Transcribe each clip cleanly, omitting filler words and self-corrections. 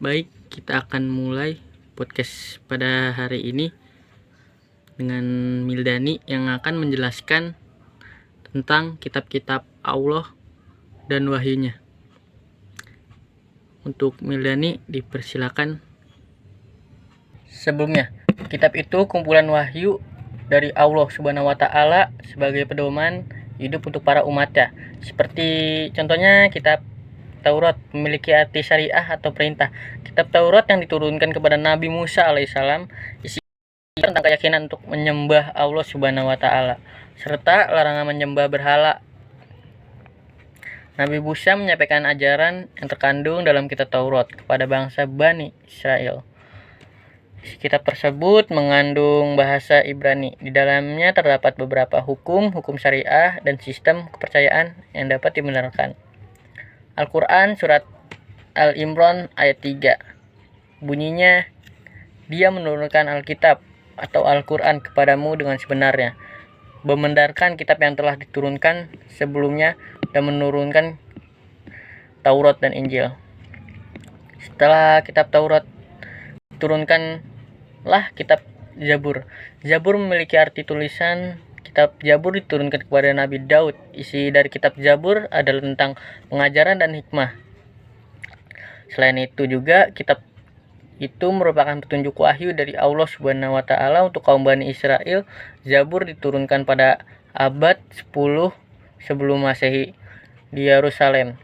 Baik, kita akan mulai podcast pada hari ini dengan Mildani yang akan menjelaskan tentang kitab-kitab Allah dan wahyunya. Untuk Mildani dipersilakan. Sebelumnya, kitab itu kumpulan wahyu dari Allah Subhanahu wa Ta'ala sebagai pedoman hidup untuk para umatnya. Seperti contohnya kitab Taurat memiliki arti syariah atau perintah. Kitab Taurat yang diturunkan kepada Nabi Musa alaihissalam isi tentang keyakinan untuk menyembah Allah Subhanahu wa Ta'ala serta larangan menyembah berhala. Nabi Musa menyampaikan ajaran yang terkandung dalam kitab Taurat kepada bangsa Bani Israel. Kitab tersebut mengandung bahasa Ibrani. Di dalamnya terdapat beberapa hukum syariah dan sistem kepercayaan yang dapat dibenarkan. Al-Quran Surat Al-Imran ayat 3. Bunyinya, Dia menurunkan Alkitab atau Al-Quran kepadamu dengan sebenarnya, membenarkan kitab yang telah diturunkan sebelumnya dan menurunkan Taurat dan Injil. Setelah kitab Taurat diturunkanlah kitab Zabur. Zabur memiliki arti tulisan. Kitab Zabur diturunkan kepada Nabi Daud. Isi dari kitab Zabur adalah tentang pengajaran dan hikmah. Selain itu juga kitab itu merupakan petunjuk wahyu dari Allah Subhanahu wa Ta'ala untuk kaum Bani Israel. Zabur diturunkan pada abad 10 sebelum Masehi di Yerusalem.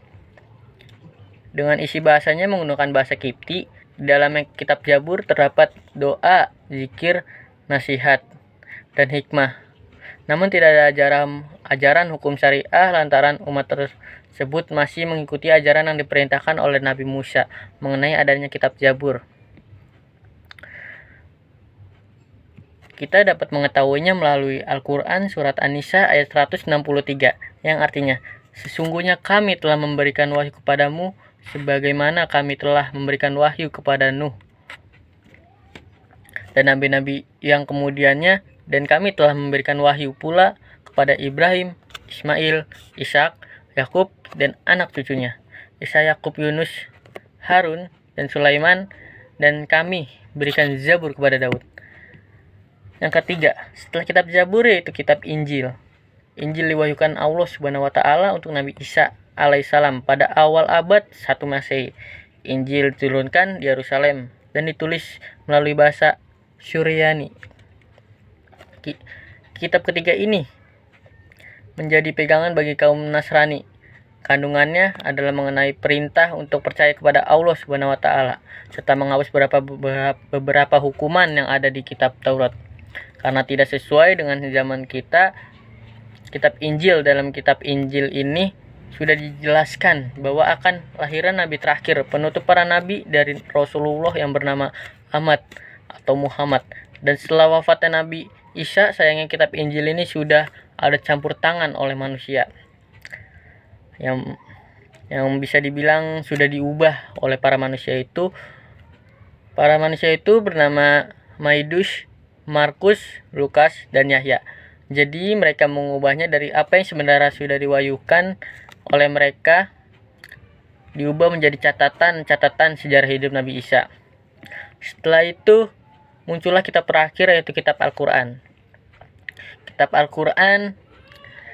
Dengan isi bahasanya menggunakan bahasa Kipti. Di dalam kitab Zabur terdapat doa, zikir, nasihat, dan hikmah. Namun tidak ada ajaran hukum syariah lantaran umat tersebut masih mengikuti ajaran yang diperintahkan oleh Nabi Musa mengenai adanya kitab Zabur. Kita dapat mengetahuinya melalui Al-Quran Surat An-Nisa ayat 163 yang artinya, sesungguhnya kami telah memberikan wahyu kepadamu sebagaimana kami telah memberikan wahyu kepada Nuh dan nabi-nabi yang kemudiannya, dan kami telah memberikan wahyu pula kepada Ibrahim, Ismail, Ishak, Yakub, dan anak cucunya, Isa, Yakub, Yunus, Harun, dan Sulaiman, dan kami berikan Zabur kepada Daud. Yang ketiga, setelah kitab Zabur yaitu kitab Injil. Injil diwahyukan Allah Subhanahu wa Ta'ala untuk Nabi Isa alaihissalam pada awal abad 1 Masehi. Injil diturunkan di Yerusalem dan ditulis melalui bahasa Syuriani. Kitab ketiga ini menjadi pegangan bagi kaum Nasrani. Kandungannya adalah mengenai perintah untuk percaya kepada Allah Subhanahu wa Ta'ala serta menghapus beberapa hukuman yang ada di kitab Taurat. Karena tidak sesuai dengan zaman kita, kitab Injil, dalam kitab Injil ini sudah dijelaskan bahwa akan lahiran nabi terakhir, penutup para nabi dari Rasulullah yang bernama Ahmad atau Muhammad. Dan setelah wafatnya Nabi Isa, sayangnya kitab Injil ini sudah ada campur tangan oleh manusia yang bisa dibilang sudah diubah oleh para manusia itu. Para manusia itu bernama Maidush, Markus, Lukas, dan Yahya. Jadi mereka mengubahnya dari apa yang sebenarnya sudah diwahyukan oleh mereka, diubah menjadi catatan sejarah hidup Nabi Isa. Setelah itu muncullah kitab terakhir yaitu kitab Al-Quran. Kitab Al-Quran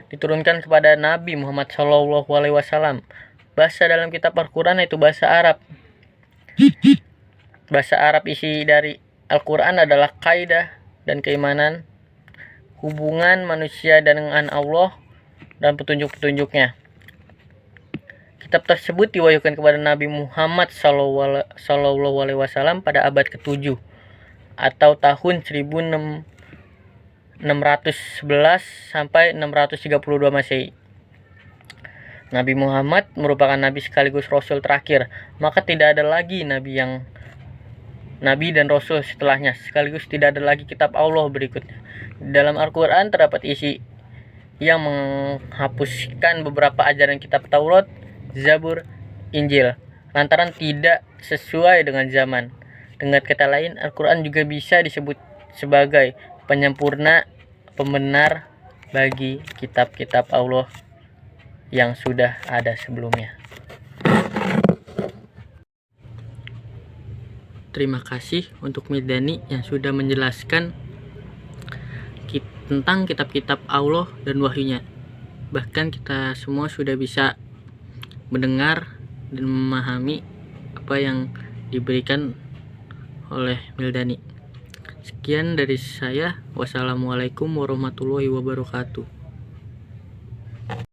diturunkan kepada Nabi Muhammad SAW. Bahasa dalam kitab Al-Quran yaitu bahasa Arab. Bahasa Arab isi dari Al-Quran adalah kaidah dan keimanan, hubungan manusia dengan Allah, dan petunjuk-petunjuknya. Kitab tersebut diwahyukan kepada Nabi Muhammad SAW pada abad ke-7 atau tahun 1611 sampai 632 Masehi. Nabi Muhammad merupakan nabi sekaligus rasul terakhir, maka tidak ada lagi nabi dan rasul setelahnya, sekaligus tidak ada lagi kitab Allah berikutnya. Dalam Al-Quran terdapat isi yang menghapuskan beberapa ajaran kitab Taurat, Zabur, Injil lantaran tidak sesuai dengan zaman. Dengan kata lain, Al-Quran juga bisa disebut sebagai penyempurna, pembenar bagi kitab-kitab Allah yang sudah ada sebelumnya. terima kasih untuk Mildani yang sudah menjelaskan tentang kitab-kitab Allah dan wahyunya. Bahkan kita semua sudah bisa mendengar dan memahami apa yang diberikan oleh Mildani. Sekian dari saya. Wassalamualaikum warahmatullahi wabarakatuh.